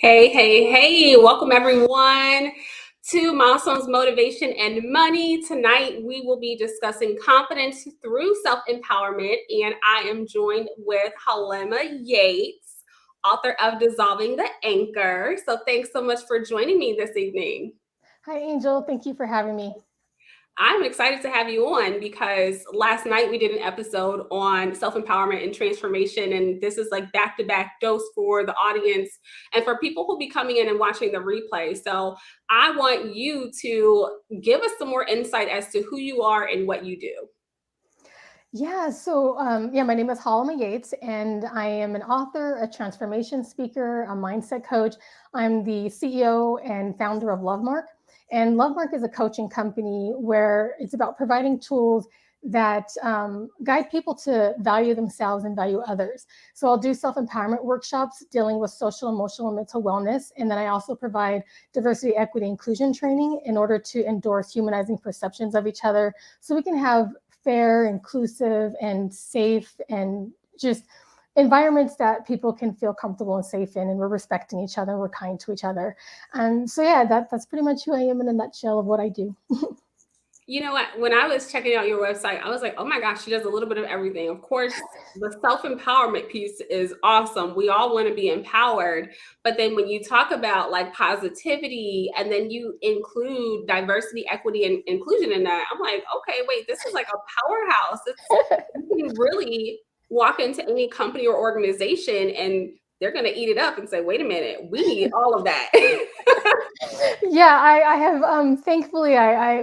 Hey, welcome everyone to Milestones, Motivation, and Money. Tonight we will be discussing confidence through self-empowerment, and I am joined with Hailima Yates, author of Dissolving the Anchor. So thanks so much for joining me this evening. Hi, Angel. Thank you for having me. I'm excited to have you on because last night we did an episode on self-empowerment and transformation, and this is like back-to-back dose for the audience and for people who'll be coming in and watching the replay. So I want you to give us some more insight as to who you are and what you do. My name is Hailima Yates, and I am an author, a transformation speaker, a mindset coach. I'm the CEO and founder of Luv Mrk. And Luv Mrk is a coaching company where it's about providing tools that guide people to value themselves and value others. So I'll do self-empowerment workshops dealing with social, emotional, and mental wellness. And then I also provide diversity, equity, inclusion training in order to endorse humanizing perceptions of each other so we can have fair, inclusive, and safe, and just environments that people can feel comfortable and safe in, and we're respecting each other, we're kind to each other. And so yeah, that's pretty much who I am in a nutshell of what I do. You know what? When I was checking out your website, I was like, oh my gosh, she does a little bit of everything. Of course, the self-empowerment piece is awesome. We all want to be empowered. But then when you talk about like positivity and then you include diversity, equity, and inclusion in that, I'm like, okay, wait, this is like a powerhouse. You can really walk into any company or organization and they're going to eat it up and say, wait a minute, we need all of that. Yeah, I have thankfully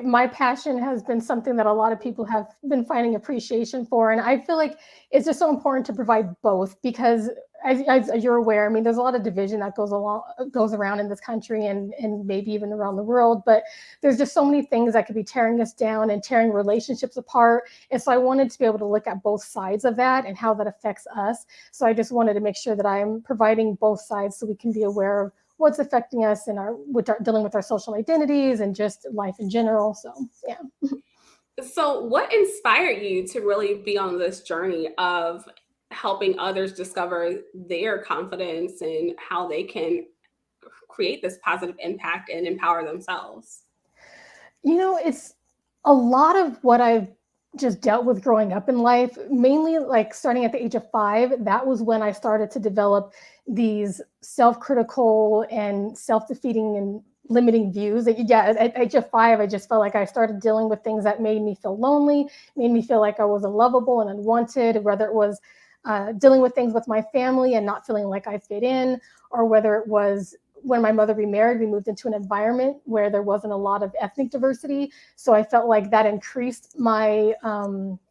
my passion has been something that a lot of people have been finding appreciation for, and I feel like it's just so important to provide both because as you're aware, I mean, there's a lot of division that goes around in this country and maybe even around the world, but there's just so many things that could be tearing us down and tearing relationships apart. And so I wanted to be able to look at both sides of that and how that affects us. So I just wanted to make sure that I'm providing both sides so we can be aware of what's affecting us and dealing with our social identities and just life in general. So yeah. So, what inspired you to really be on this journey of helping others discover their confidence and how they can create this positive impact and empower themselves? It's a lot of what I've just dealt with growing up in life, mainly like starting at the age of 5. That was when I started to develop these self-critical and self-defeating and limiting views. At age of 5, I just felt like I started dealing with things that made me feel lonely, made me feel like I was unlovable and unwanted, whether it was dealing with things with my family and not feeling like I fit in, or whether it was when my mother remarried, we moved into an environment where there wasn't a lot of ethnic diversity. So I felt like that increased my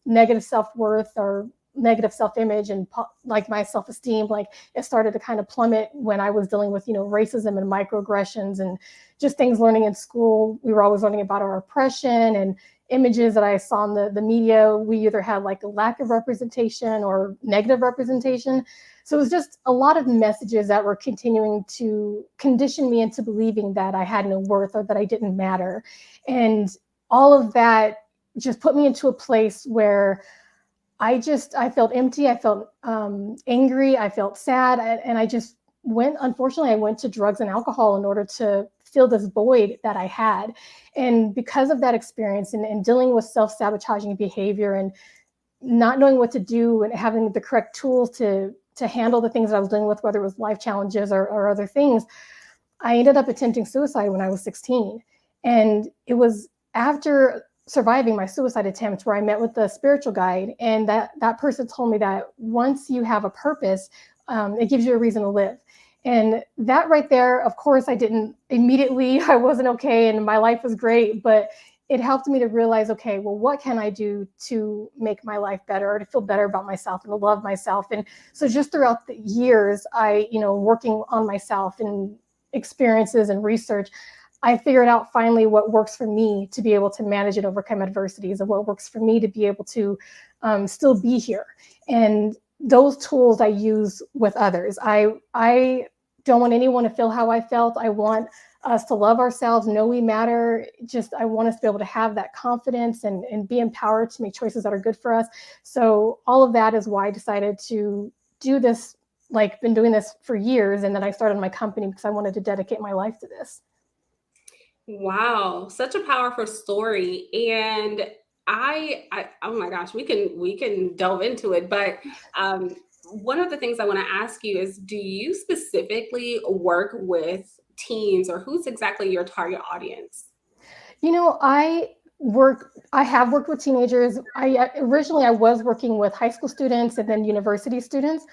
negative self-worth or negative self-image and like my self-esteem. Like it started to kind of plummet when I was dealing with, racism and microaggressions and just things learning in school. We were always learning about our oppression and images that I saw in the media. We either had like a lack of representation or negative representation. So it was just a lot of messages that were continuing to condition me into believing that I had no worth or that I didn't matter. And all of that just put me into a place where I felt empty. I felt angry. I felt sad. And unfortunately, I went to drugs and alcohol in order to fill this void that I had. And because of that experience and dealing with self-sabotaging behavior and not knowing what to do and having the correct tools to handle the things that I was dealing with, whether it was life challenges or other things, I ended up attempting suicide when I was 16. And it was after surviving my suicide attempt where I met with the spiritual guide. And that person told me that once you have a purpose, it gives you a reason to live. And that right there, of course, I wasn't okay and my life was great, but it helped me to realize, okay, well, what can I do to make my life better, or to feel better about myself and to love myself? And so just throughout the years, working on myself and experiences and research, I figured out finally what works for me to be able to manage and overcome adversities, and what works for me to be able to still be here. And those tools I use with others. I don't want anyone to feel how I felt. I want us to love ourselves, know we matter. I want us to be able to have that confidence and be empowered to make choices that are good for us. So all of that is why I decided to do this like been doing this for years. And then I started my company because I wanted to dedicate my life to this. Wow, such a powerful story. And I oh my gosh, we can delve into it. But one of the things I want to ask you is, do you specifically work with teens, or who's exactly your target audience? You know, I have worked with teenagers. Originally I was working with high school students and then university students.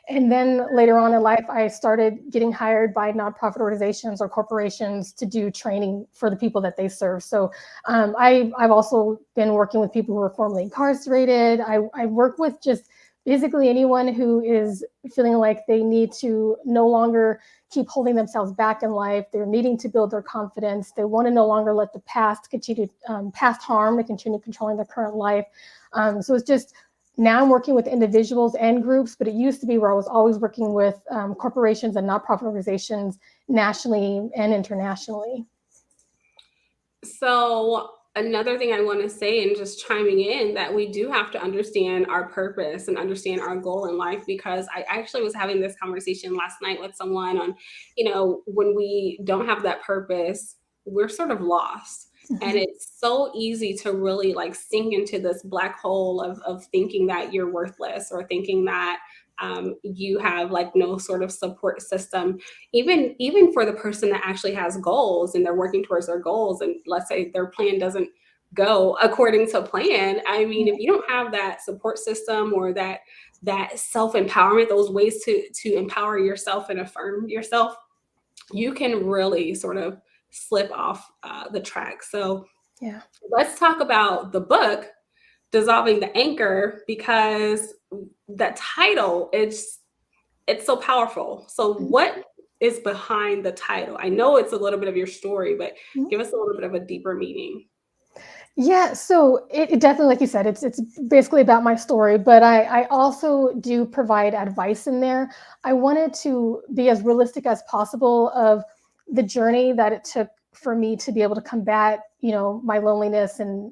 And then later on in life, I started getting hired by nonprofit organizations or corporations to do training for the people that they serve. So I've also been working with people who are formerly incarcerated. I work with just basically anyone who is feeling like they need to no longer keep holding themselves back in life. They're needing to build their confidence. They want to no longer let the past continue, past harm to continue controlling their current life. So it's just, now I'm working with individuals and groups, but it used to be where I was always working with corporations and nonprofit organizations nationally and internationally. So, another thing I want to say, and just chiming in, that we do have to understand our purpose and understand our goal in life, because I actually was having this conversation last night with someone on, when we don't have that purpose, we're sort of lost. And Mhm. it's so easy to really like sink into this black hole of thinking that you're worthless, or thinking that you have like no sort of support system, even for the person that actually has goals and they're working towards their goals, and let's say their plan doesn't go according to plan. I mean, if you don't have that support system, or that self-empowerment, those ways to empower yourself and affirm yourself, you can really sort of slip off the track. So Yeah. let's talk about the book, Dissolving the Anchor, because that title, it's so powerful. So what is behind the title? I know it's a little bit of your story, but Mhm. give us a little bit of a deeper meaning. Yeah, so it definitely, like you said, it's basically about my story, but I also do provide advice in there. I wanted to be as realistic as possible of the journey that it took for me to be able to combat, my loneliness and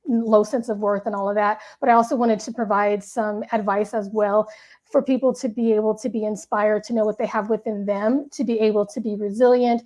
low sense of worth and all of that. But I also wanted to provide some advice as well for people to be able to be inspired, to know what they have within them, to be able to be resilient,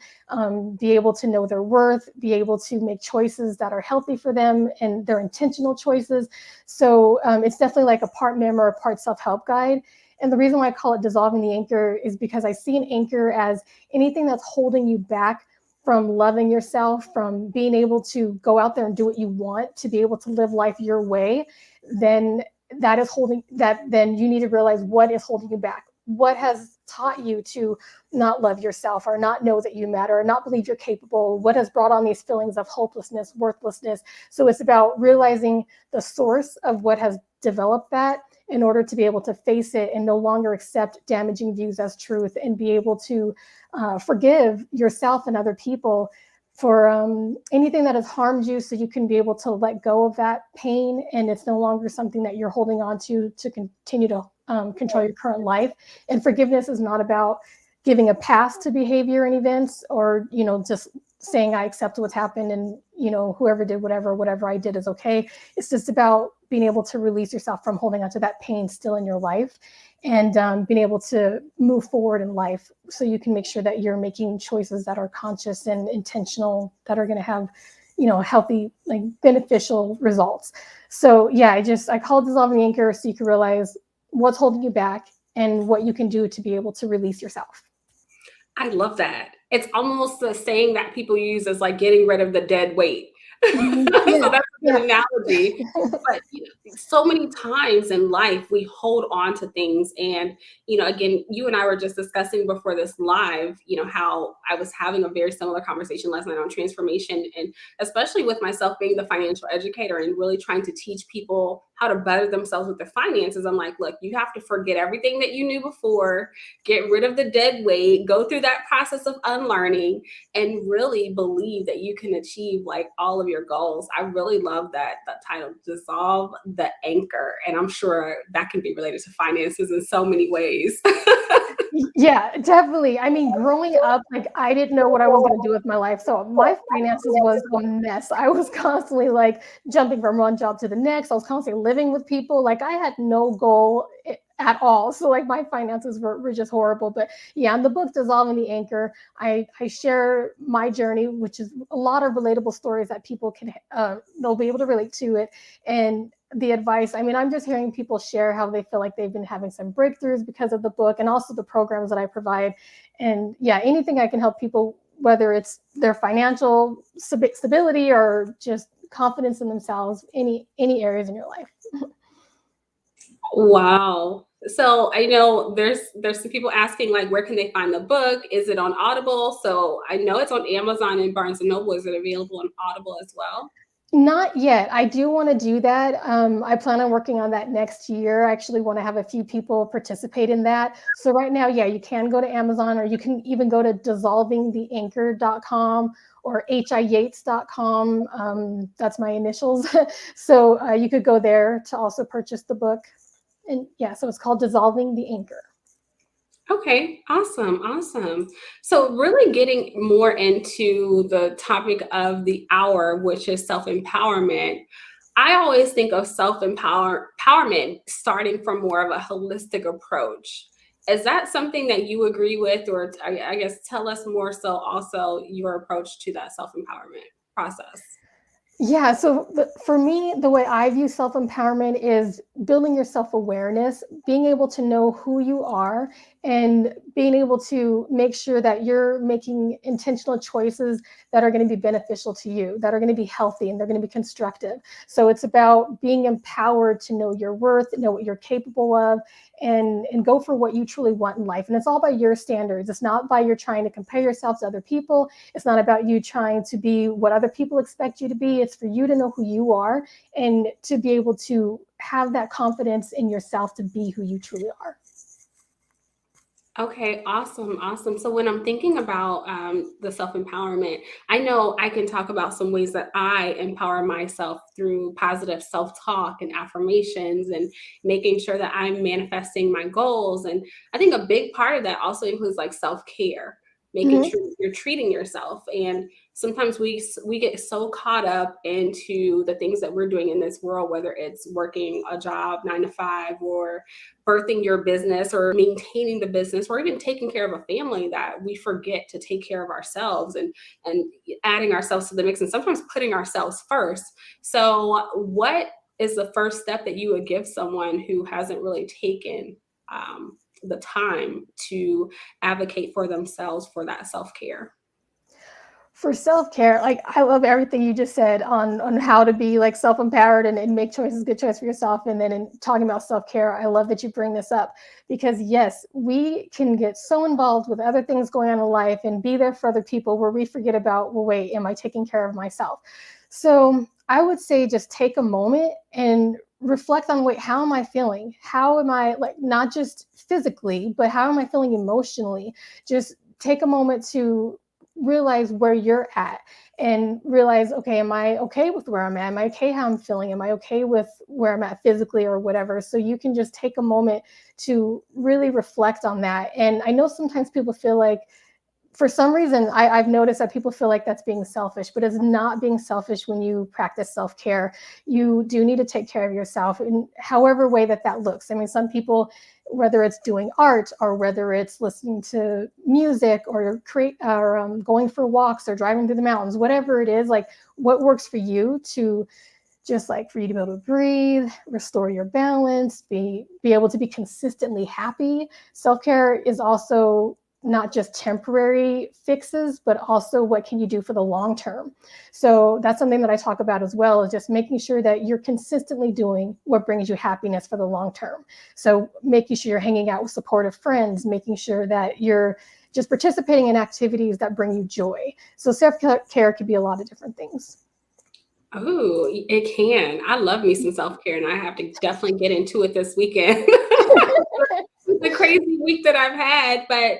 be able to know their worth, be able to make choices that are healthy for them and their intentional choices. So it's definitely like a part memoir, part self-help guide. And the reason why I call it Dissolving the Anchor is because I see an anchor as anything that's holding you back from loving yourself, from being able to go out there and do what you want, to be able to live life your way, then then you need to realize what is holding you back. What has taught you to not love yourself, or not know that you matter, or not believe you're capable? What has brought on these feelings of hopelessness, worthlessness? So it's about realizing the source of what has developed that, in order to be able to face it and no longer accept damaging views as truth, and be able to forgive yourself and other people for anything that has harmed you, so you can be able to let go of that pain, and it's no longer something that you're holding on to continue to control your current life. And forgiveness is not about giving a pass to behavior and events, or just saying I accept what's happened, and whoever did whatever I did is okay. It's just about being able to release yourself from holding on to that pain still in your life, and being able to move forward in life, so you can make sure that you're making choices that are conscious and intentional, that are going to have healthy, like beneficial results. So yeah, I call it Dissolving the Anchor, so you can realize what's holding you back and what you can do to be able to release yourself. I love that. It's almost the saying that people use as like getting rid of the dead weight. So Yeah, that's a yeah. good analogy. But so many times in life we hold on to things, and again, you and I were just discussing before this live, how I was having a very similar conversation last night on transformation, and especially with myself being the financial educator and really trying to teach people how to better themselves with their finances. I'm like, look, you have to forget everything that you knew before, get rid of the dead weight, go through that process of unlearning, and really believe that you can achieve like all of your goals. I really love that title, Dissolve the Anchor. And I'm sure that can be related to finances in so many ways. Yeah, definitely. I mean, growing up, like I didn't know what I was going to do with my life. So my finances was a mess. I was constantly like jumping from one job to the next. I was constantly living with people. Like I had no goal at all. So like my finances were just horrible. But yeah, in the book, Dissolving the Anchor, I share my journey, which is a lot of relatable stories that people can, they'll be able to relate to it. And the advice, I mean, I'm just hearing people share how they feel like they've been having some breakthroughs because of the book and also the programs that I provide. And yeah, anything I can help people, whether it's their financial stability or just confidence in themselves, any areas in your life. Wow. So I know there's some people asking like where can they find the book? Is it on Audible? So I know it's on Amazon and Barnes and Noble. Is it available on Audible as well? Not yet. I do want to do that. I plan on working on that next year. I actually want to have a few people participate in that. So right now, yeah, you can go to Amazon, or you can even go to dissolvingtheanchor.com or hiyates.com. That's my initials. So you could go there to also purchase the book. And yeah, so it's called Dissolving the Anchor. Okay, awesome, awesome. So really getting more into the topic of the hour, which is self-empowerment. I always think of self-empowerment starting from more of a holistic approach. Is that something that you agree with, or I guess tell us more so also your approach to that self-empowerment process? Yeah, so for me, the way I view self empowerment is building your self awareness, being able to know who you are, and being able to make sure that you're making intentional choices that are going to be beneficial to you, that are going to be healthy, and they're going to be constructive. So it's about being empowered to know your worth, know what you're capable of, and go for what you truly want in life. And it's all by your standards. It's not by you're trying to compare yourself to other people. It's not about you trying to be what other people expect you to be. It's for you to know who you are and to be able to have that confidence in yourself to be who you truly are. Okay, awesome, awesome. So when I'm thinking about the self-empowerment, I know I can talk about some ways that I empower myself through positive self-talk and affirmations and making sure that I'm manifesting my goals. And I think a big part of that also includes like self-care, making Mhm. sure you're treating yourself. And sometimes we get so caught up into the things that we're doing in this world, whether it's working a job 9 to 5 or birthing your business or maintaining the business or even taking care of a family, that we forget to take care of ourselves and adding ourselves to the mix and sometimes putting ourselves first. So what is the first step that you would give someone who hasn't really taken the time to advocate for themselves for that self-care? For self-care, like I love everything you just said on how to be like self-empowered and make choices, good choice for yourself. And then in talking about self-care, I love that you bring this up because yes, we can get so involved with other things going on in life and be there for other people where we forget about, well, wait, am I taking care of myself? So I would say just take a moment and reflect on, wait, how am I feeling? How am I, like, not just physically, but how am I feeling emotionally? Just take a moment to realize where you're at and realize, okay, am I okay with where I'm at? Am I okay how I'm feeling? Am I okay with where I'm at physically or whatever? So you can just take a moment to really reflect on that. And I know sometimes people feel like, for some reason, I've noticed that people feel like that's being selfish, but it's not being selfish when you practice self-care. You do need to take care of yourself in however way that that looks. I mean, some people, whether it's doing art or whether it's listening to music or going for walks or driving through the mountains, whatever it is, like what works for you to just like for you to be able to breathe, restore your balance, be able to be consistently happy. Self-care is also not just temporary fixes, but also what can you do for the long term. So that's something that I talk about as well, is just making sure that you're consistently doing what brings you happiness for the long term. So making sure you're hanging out with supportive friends, making sure that you're just participating in activities that bring you joy. So self-care could be a lot of different things. Oh, it can. I love me some self-care and I have to definitely get into it this weekend. The crazy week that I've had, but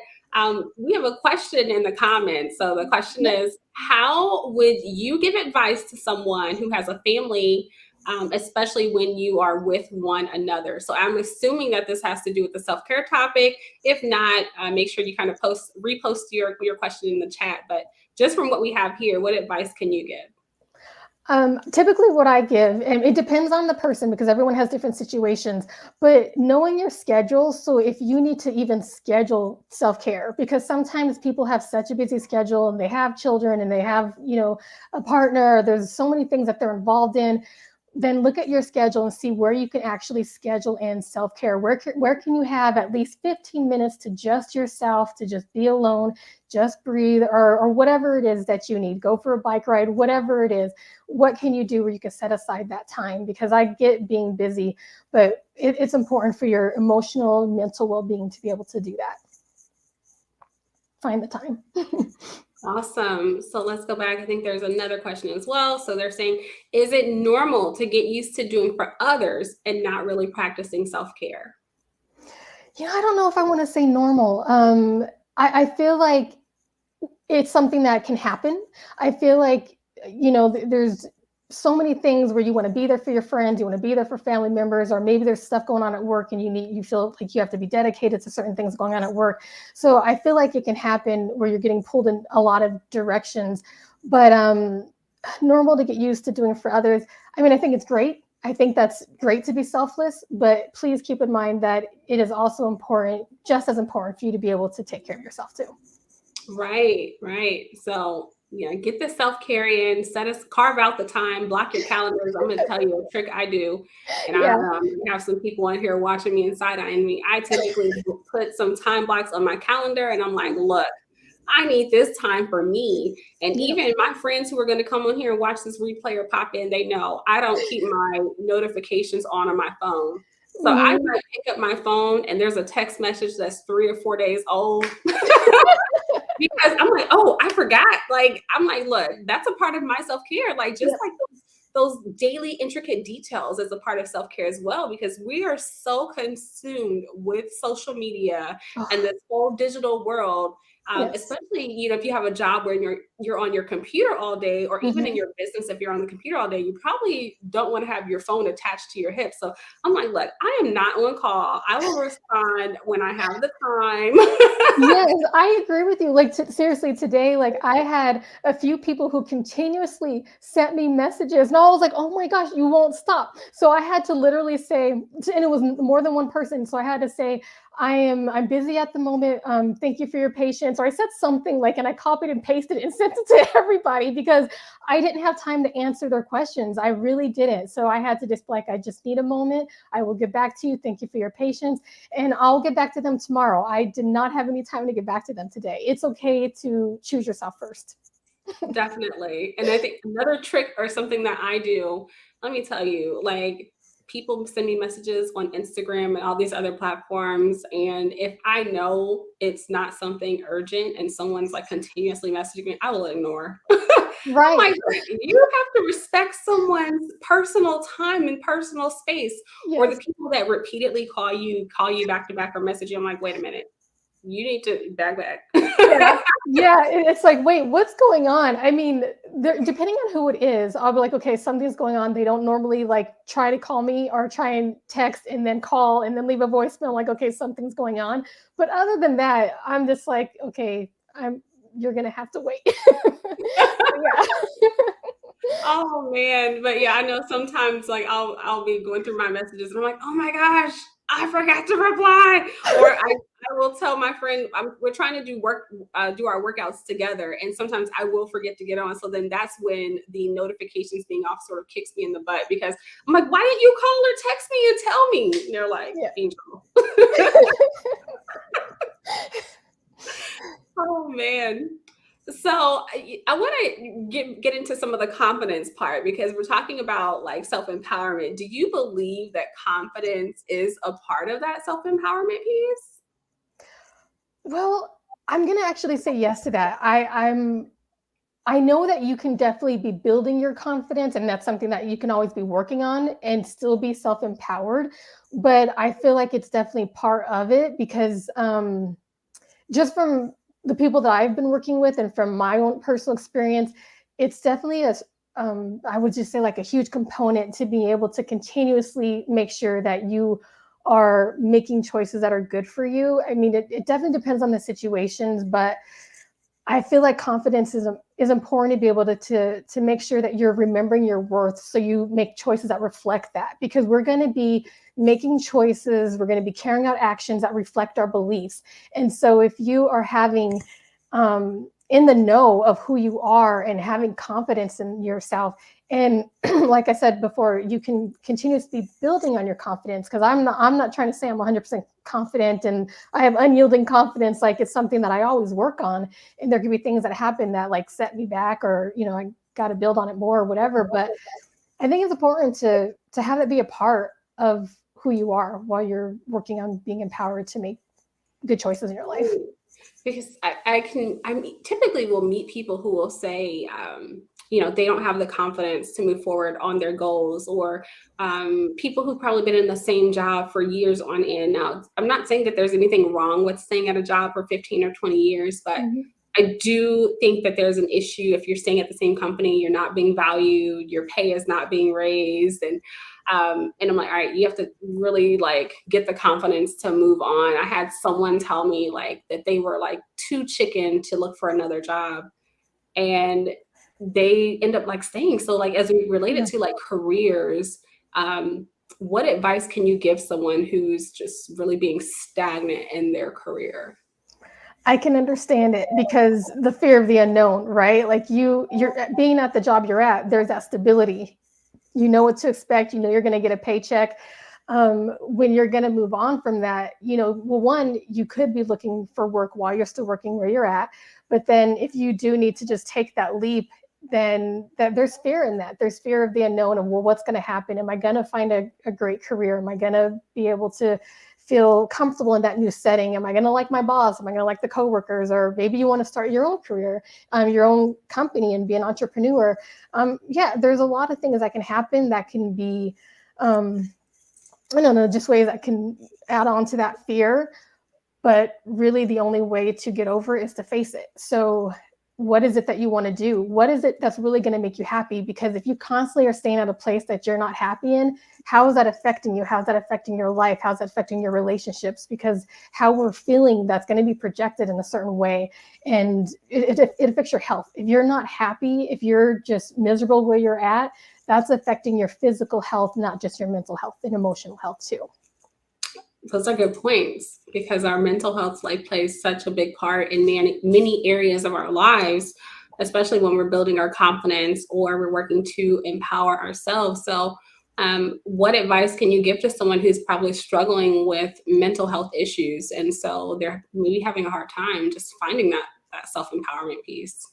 we have a question in the comments. So the question Yep. is, how would you give advice to someone who has a family, especially when you are with one another? So I'm assuming that this has to do with the self-care topic. If not, make sure you kind of repost your question in the chat. But just from what we have here, what advice can you give? Typically what I give, and it depends on the person because everyone has different situations, but knowing your schedule. So if you need to even schedule self-care, because sometimes people have such a busy schedule and they have children and they have, a partner, there's so many things that they're involved in, then look at your schedule and see where you can actually schedule in self-care. Where can you have at least 15 minutes to just yourself, to just be alone, just breathe, or whatever it is that you need. Go for a bike ride, whatever it is. What can you do where you can set aside that time? Because I get being busy, but it's important for your emotional, mental well-being to be able to do that. Find the time. Awesome. So let's go back. I think there's another question as well. So they're saying, is it normal to get used to doing for others and not really practicing self-care? I don't know if I want to say normal. I feel like it's something that can happen. I feel like, there's so many things where you want to be there for your friends, you want to be there for family members, or maybe there's stuff going on at work and you feel like you have to be dedicated to certain things going on at work. So I feel like it can happen where you're getting pulled in a lot of directions, but normal to get used to doing for others. I mean, I think it's great. I think that's great to be selfless, but please keep in mind that it is also important, just as important for you to be able to take care of yourself too. Right, right. So yeah, get the self-care in, carve out the time, block your calendars. I'm gonna tell you a trick I do. And I Yeah. don't know, I'm gonna have some people in here watching me and side-eyeing me. I typically put some time blocks on my calendar and I'm like, look, I need this time for me. And Yeah. even my friends who are going to come on here and watch this replay or pop in, they know I don't keep my notifications on my phone. So I Mhm. might pick up my phone and there's a text message that's 3 or 4 days old. Because I'm like, oh, I forgot. Like, I'm like, look, that's a part of my self-care. Like, just Yeah. like those daily intricate details as a part of self-care as well, because we are so consumed with social media and Oh, this whole digital world. yes. Especially, if you have a job where you're on your computer all day, or even in Mhm. your business, if you're on the computer all day, you probably don't want to have your phone attached to your hip. So I'm like, look, I am not on call. I will respond when I have the time. Yes, I agree with you. Like, seriously, today, like, I had a few people who continuously sent me messages, and I was like, "Oh my gosh, you won't stop!" So I had to literally say, and it was more than one person. So I had to say, I'm busy at the moment. Thank you for your patience." Or I said something like, and I copied and pasted it and sent it to everybody because I didn't have time to answer their questions. I really didn't. So I had to just like, I just need a moment. I will get back to you. Thank you for your patience, and I'll get back to them tomorrow. I did not have any time to get back to them today. It's okay to choose yourself first. Definitely. And I think another trick or something that I do, let me tell you, like, people send me messages on Instagram and all these other platforms. And if I know it's not something urgent and someone's like continuously messaging me, I will ignore. I'm Right. like, "Look, you have to respect someone's personal time and personal space." Or the Yes. people that repeatedly call you back to back or message you. I'm like, wait a minute, you need to back. Yeah. Yeah. It's like, wait, what's going on? I mean, depending on who it is, I'll be like, okay, something's going on. They don't normally like try to call me or try and text and then call and then leave a voicemail. Like, okay, something's going on. But other than that, I'm just like, okay, you're gonna have to wait. Yeah. Oh man, but yeah, I know sometimes like I'll be going through my messages and I'm like, oh my gosh, I forgot to reply. Or I will tell my friend we're trying to do our workouts together, and sometimes I will forget to get on. So then that's when the notifications being off sort of kicks me in the butt, because I'm like, why didn't you call or text me and tell me? And they're like, Yeah. Angel. Oh man. So I want to get into some of the confidence part, because we're talking about like self-empowerment. Do you believe that confidence is a part of that self-empowerment piece? Well, I'm gonna actually say yes to that. I know that you can definitely be building your confidence, and that's something that you can always be working on and still be self-empowered. But I feel like it's definitely part of it because just from the people that I've been working with and from my own personal experience, it's definitely I would just say like a huge component to be able to continuously make sure that you are making choices that are good for you. I mean, it definitely depends on the situations, but I feel like confidence is important to be able to make sure that you're remembering your worth, so you make choices that reflect that, because we're going to be making choices, we're going to be carrying out actions that reflect our beliefs. And so if you are having in the know of who you are and having confidence in yourself, and like I said before, you can continuously building on your confidence, because I'm not trying to say I'm 100% confident and I have unyielding confidence. Like, it's something that I always work on, and there could be things that happen that like set me back, or I got to build on it more or whatever. But I think it's important to have it be a part of who you are while you're working on being empowered to make good choices in your life. Because typically will meet people who will say, they don't have the confidence to move forward on their goals, or people who've probably been in the same job for years on end. Now, I'm not saying that there's anything wrong with staying at a job for 15 or 20 years, but I do think that there's an issue if you're staying at the same company, you're not being valued, your pay is not being raised. And I'm like, all right, you have to really like get the confidence to move on. I had someone tell me like that they were like too chicken to look for another job, and they end up like staying. So like, as we related to like careers, what advice can you give someone who's just really being stagnant in their career? I can understand it, because the fear of the unknown, right? Like, you're being at the job you're at, there's that stability. You know what to expect. You know you're going to get a paycheck. When you're going to move on from that, well, one, you could be looking for work while you're still working where you're at. But then if you do need to just take that leap, then there's fear in that. There's fear of the unknown of, well, what's going to happen? Am I going to find a great career? Am I going to be able to feel comfortable in that new setting? Am I going to like my boss? Am I going to like the coworkers? Or maybe you want to start your own career, your own company, and be an entrepreneur. Yeah, there's a lot of things that can happen that can be, I don't know, just ways that can add on to that fear. But really, the only way to get over it is to face it. So what is it that you want to do? What is it that's really going to make you happy? Because if you constantly are staying at a place that you're not happy in, how is that affecting you? How's that affecting your life? How's that affecting your relationships? Because how we're feeling, that's going to be projected in a certain way, and it affects your health. If you're not happy, if you're just miserable where you're at, that's affecting your physical health, not just your mental health and emotional health too. Those are good points, because our mental health like plays such a big part in many areas of our lives, especially when we're building our confidence or we're working to empower ourselves. So what advice can you give to someone who's probably struggling with mental health issues, and so they're maybe having a hard time just finding that self-empowerment piece?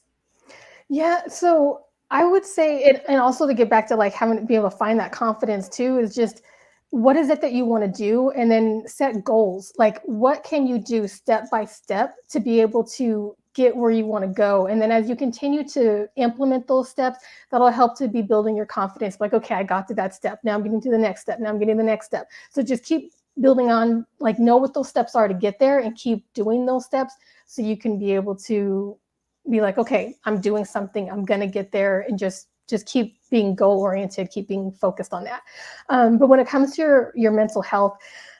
Yeah, so I would say it, and also to get back to like having to be able to find that confidence too, is just, what is it that you want to do, and then set goals. Like, what can you do step by step to be able to get where you want to go? And then as you continue to implement those steps, that'll help to be building your confidence. Like, okay, I got to that step, now I'm getting to the next step, now I'm getting the next step. So just keep building on, like, know what those steps are to get there, and keep doing those steps, so you can be able to be like, okay, I'm doing something, I'm gonna get there, and just keep being goal oriented, keep being focused on that. But when it comes to your mental health,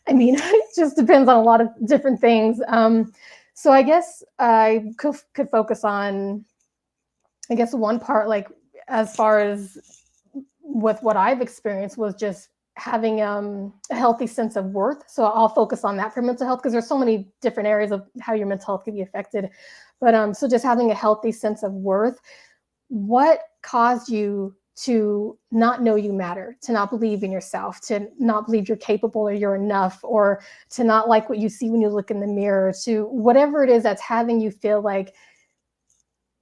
I mean, it just depends on a lot of different things. So I guess I could focus on, I guess, one part, like, as far as with what I've experienced, was just having a healthy sense of worth. So I'll focus on that for mental health, because there's so many different areas of how your mental health can be affected. But so just having a healthy sense of worth. What caused you to not know you matter, to not believe in yourself, to not believe you're capable or you're enough, or to not like what you see when you look in the mirror, to whatever it is that's having you feel like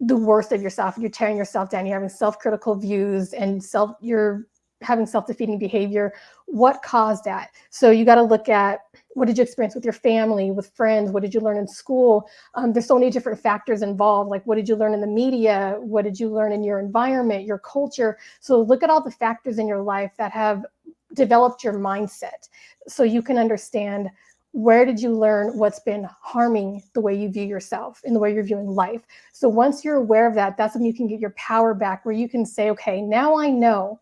the worst of yourself? You're tearing yourself down, you're having self-critical views, and you're having self-defeating behavior. What caused that? So you got to look at, what did you experience with your family, with friends? What did you learn in school? There's so many different factors involved. Like, what did you learn in the media? What did you learn in your environment, your culture? So look at all the factors in your life that have developed your mindset, so you can understand, where did you learn what's been harming the way you view yourself and the way you're viewing life. So once you're aware of that, that's when you can get your power back, where you can say, okay, now I know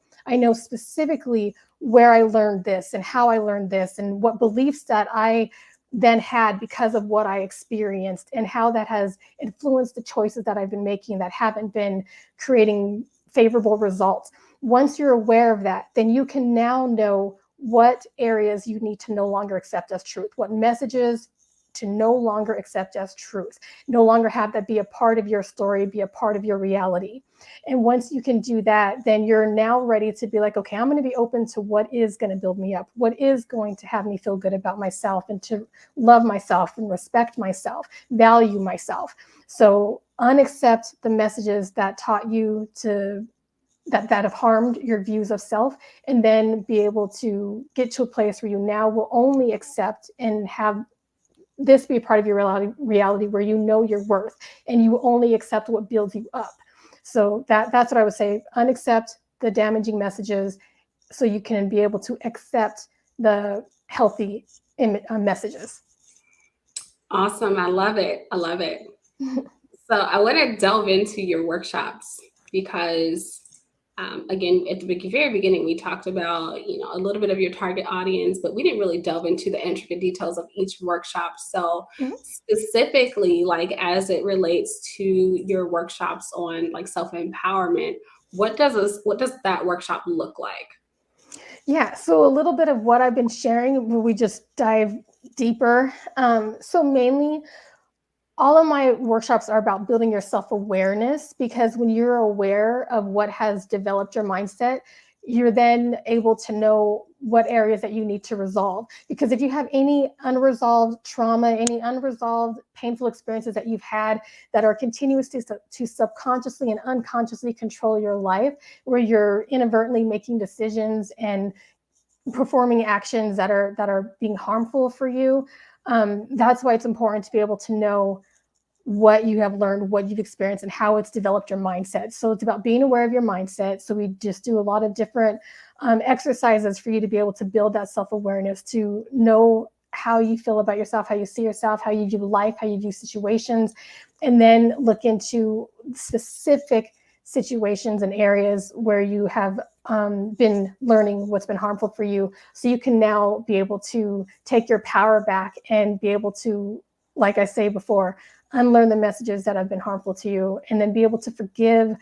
specifically where I learned this, and how I learned this, and what beliefs that I then had because of what I experienced and how that has influenced the choices that I've been making that haven't been creating favorable results. Once you're aware of that, then you can now know what areas you need to no longer accept as truth, what messages to no longer accept as truth, no longer have that be a part of your story, be a part of your reality. And once you can do that, then you're now ready to be like, okay, I'm going to be open to what is going to build me up, what is going to have me feel good about myself and to love myself and respect myself, value myself. So unaccept the messages that taught you to that have harmed your views of self, and then be able to get to a place where you now will only accept and have this be a part of your reality where you know your worth and you only accept what builds you up. So that's what I would say. Unaccept the damaging messages so you can be able to accept the healthy messages. Awesome. I love it. I love it. So I want to delve into your workshops because again, at the very beginning, we talked about, a little bit of your target audience, but we didn't really delve into the intricate details of each workshop. So specifically, like as it relates to your workshops on like self-empowerment, what does that workshop look like? Yeah, so a little bit of what I've been sharing, will we just dive deeper? So mainly, all of my workshops are about building your self-awareness, because when you're aware of what has developed your mindset, you're then able to know what areas that you need to resolve. Because if you have any unresolved trauma, any unresolved painful experiences that you've had that are continuous to subconsciously and unconsciously control your life, where you're inadvertently making decisions and performing actions that are being harmful for you, that's why it's important to be able to know what you have learned, what you've experienced, and how it's developed your mindset. So it's about being aware of your mindset. So we just do a lot of different exercises for you to be able to build that self-awareness, to know how you feel about yourself, how you see yourself, how you view life, how you view situations, and then look into specific situations and areas where you have been learning what's been harmful for you. So you can now be able to take your power back and be able to, like I say before, unlearn the messages that have been harmful to you, and then be able to forgive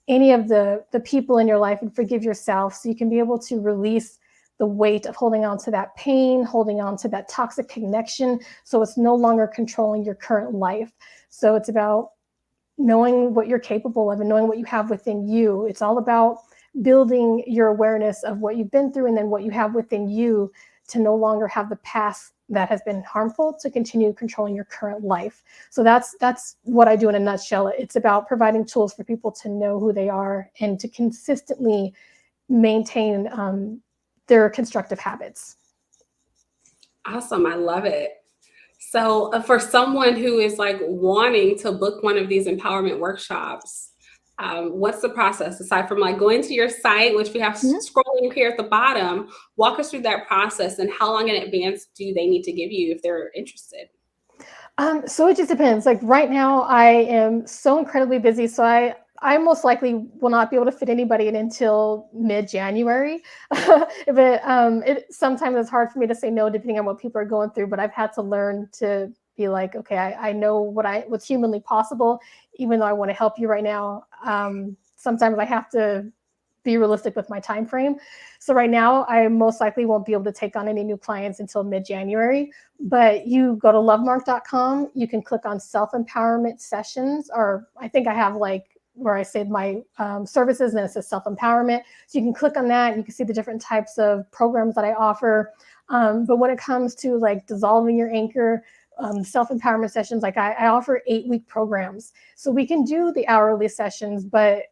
any of the people in your life and forgive yourself, so you can be able to release the weight of holding on to that pain, holding on to that toxic connection, so it's no longer controlling your current life. So it's about knowing what you're capable of and knowing what you have within you. It's all about building your awareness of what you've been through and then what you have within you to no longer have the past that has been harmful to continue controlling your current life. So that's what I do in a nutshell. It's about providing tools for people to know who they are and to consistently maintain their constructive habits. Awesome. I love it. So for someone who is like wanting to book one of these empowerment workshops, what's the process aside from like going to your site, which we have scrolling here at the bottom? Walk us through that process, and how long in advance do they need to give you if they're interested? So it just depends. Like right now, I am so incredibly busy. So I most likely will not be able to fit anybody in until mid-January. But sometimes it's hard for me to say no depending on what people are going through. But I've had to learn to be like, okay, I know what's humanly possible, even though I want to help you right now. Sometimes I have to be realistic with my time frame. So right now, I most likely won't be able to take on any new clients until mid-January. But you go to luvmrk.com, you can click on self-empowerment sessions, or I think I have like where I say my services, and then it says self-empowerment. So you can click on that, and you can see the different types of programs that I offer. But when it comes to like dissolving your anchor, self-empowerment sessions, like I offer 8-week programs. So we can do the hourly sessions, but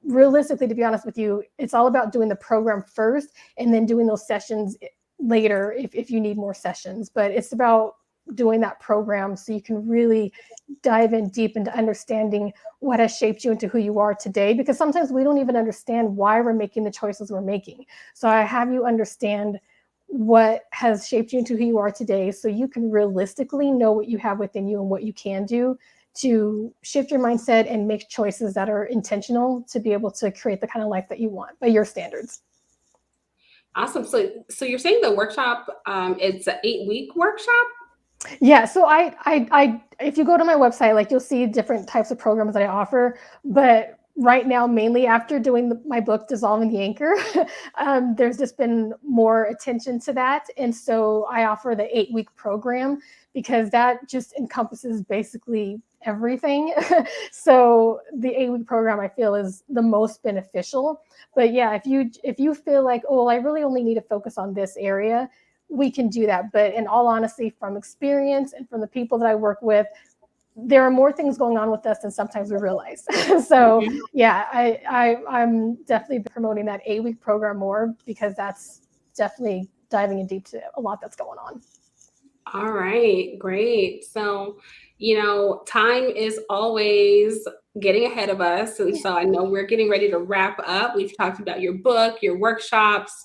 realistically, to be honest with you, it's all about doing the program first and then doing those sessions later if you need more sessions. But it's about doing that program so you can really dive in deep into understanding what has shaped you into who you are today, because sometimes we don't even understand why we're making the choices we're making. So I have you understand what has shaped you into who you are today, so you can realistically know what you have within you and what you can do to shift your mindset and make choices that are intentional to be able to create the kind of life that you want by your standards. Awesome. So you're saying the workshop, it's an 8-week workshop? Yeah, so if you go to my website, like you'll see different types of programs that I offer, but right now, mainly after doing my book Dissolving the Anchor, there's just been more attention to that, and so I offer the 8-week program because that just encompasses basically everything. So the 8-week program I feel is the most beneficial. But yeah, if you feel like, oh, well, I really only need to focus on this area, we can do that. But in all honesty, from experience and from the people that I work with, there are more things going on with us than sometimes we realize. So Mhm. yeah, I'm definitely promoting that 8-week program more because that's definitely diving in deep to a lot that's going on. All right, great. So, time is always getting ahead of us. And Yeah. so I know we're getting ready to wrap up. We've talked about your book, your workshops.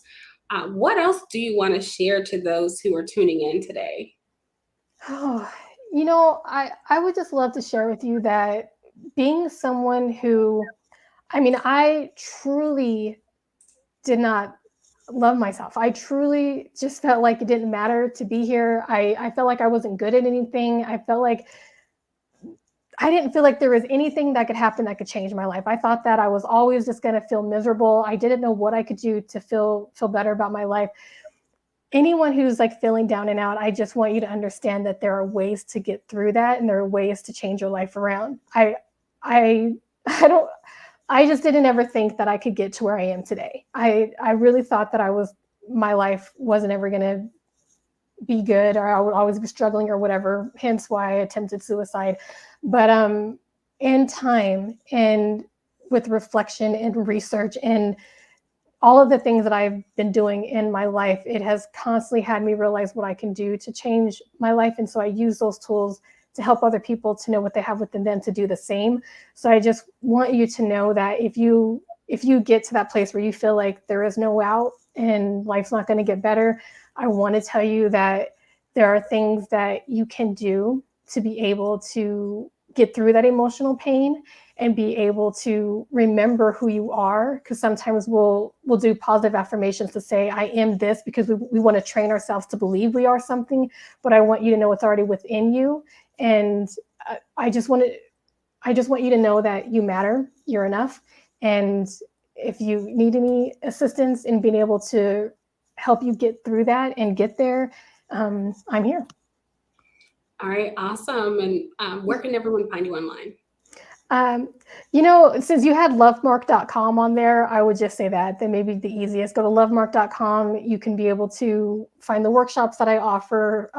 What else do you want to share to those who are tuning in today? Oh, I would just love to share with you that being someone who, I mean, I truly did not love myself. I truly just felt like it didn't matter to be here. I felt like I wasn't good at anything. I didn't feel like there was anything that could happen that could change my life. I thought that I was always just going to feel miserable. I didn't know what I could do to feel better about my life. Anyone who's like feeling down and out, I just want you to understand that there are ways to get through that and there are ways to change your life around. I I don't I just didn't ever think that I could get to where I am today. I really thought that my life wasn't ever going to be good or I would always be struggling or whatever, hence why I attempted suicide. But in time and with reflection and research and all of the things that I've been doing in my life, it has constantly had me realize what I can do to change my life. And so I use those tools to help other people to know what they have within them to do the same. So I just want you to know that if you get to that place where you feel like there is no out and life's not going to get better, I want to tell you that there are things that you can do to be able to get through that emotional pain and be able to remember who you are, because sometimes we'll do positive affirmations to say I am this because we want to train ourselves to believe we are something, but I want you to know it's already within you. And I just want to I just want you to know that you matter, you're enough. And if you need any assistance in being able to help you get through that and get there, I'm here. All right, awesome. And where can everyone find you online? Um, since you had lovemrk.com on there, I would just say that may be the easiest. Go to lovemrk.com. You can be able to find the workshops that I offer,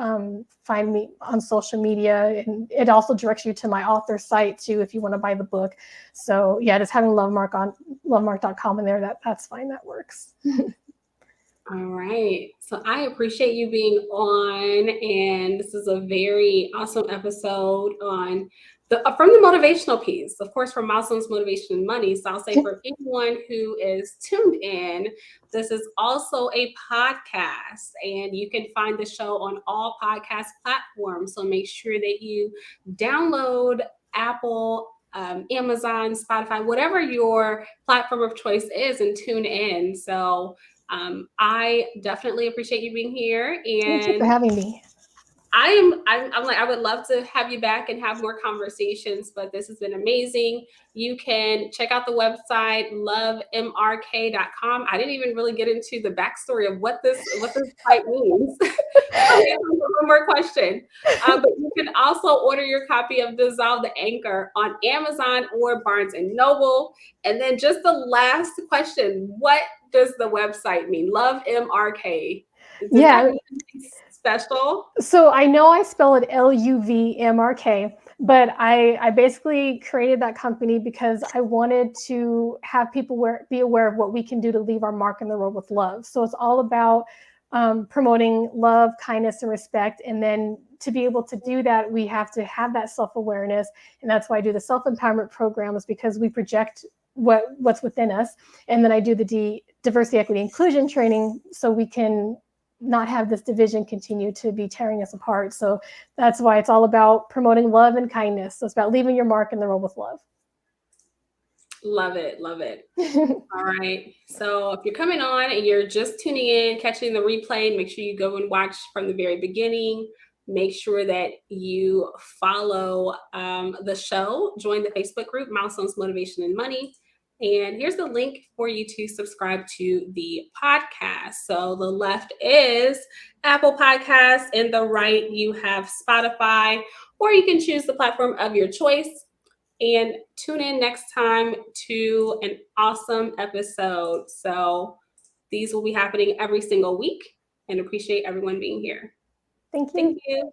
find me on social media, and it also directs you to my author site too if you want to buy the book. So yeah, just having lovemrk.com in there, that's fine. That works. All right. So I appreciate you being on, and this is a very awesome episode on the from the motivational piece, of course, from Milestones, Motivation, and Money. So I'll say for anyone who is tuned in, this is also a podcast, and you can find the show on all podcast platforms. So make sure that you download Apple. Amazon, Spotify, whatever your platform of choice is, and tune in. So I definitely appreciate you being here, Thank you for and having me. I'm like I would love to have you back and have more conversations. But this has been amazing. You can check out the website lovemrk.com. I didn't even really get into the backstory of what this site means. So here's one more question. But you can also order your copy of Dissolve the Anchor on Amazon or Barnes and Noble. And then just the last question: what does the website mean? Love MRK. Does that Yeah. mean anything special? So I know I spell it Luvmrk, but I basically created that company because I wanted to have people be aware of what we can do to leave our mark in the world with love. So it's all about promoting love, kindness, and respect. And then to be able to do that, we have to have that self-awareness. And that's why I do the self-empowerment programs, because we project what's within us. And then I do the diversity, equity, inclusion training so we can not have this division continue to be tearing us apart. So that's why it's all about promoting love and kindness. So it's about leaving your mark in the world with love. Love it. Love it. All right. So if you're coming on and you're just tuning in, catching the replay, make sure you go and watch from the very beginning. Make sure that you follow the show, join the Facebook group, Milestones, Motivation, and Money. And here's the link for you to subscribe to the podcast. So the left is Apple Podcasts, and the right you have Spotify, or you can choose the platform of your choice. And tune in next time to an awesome episode. So these will be happening every single week, and appreciate everyone being here. Thank you. Thank you.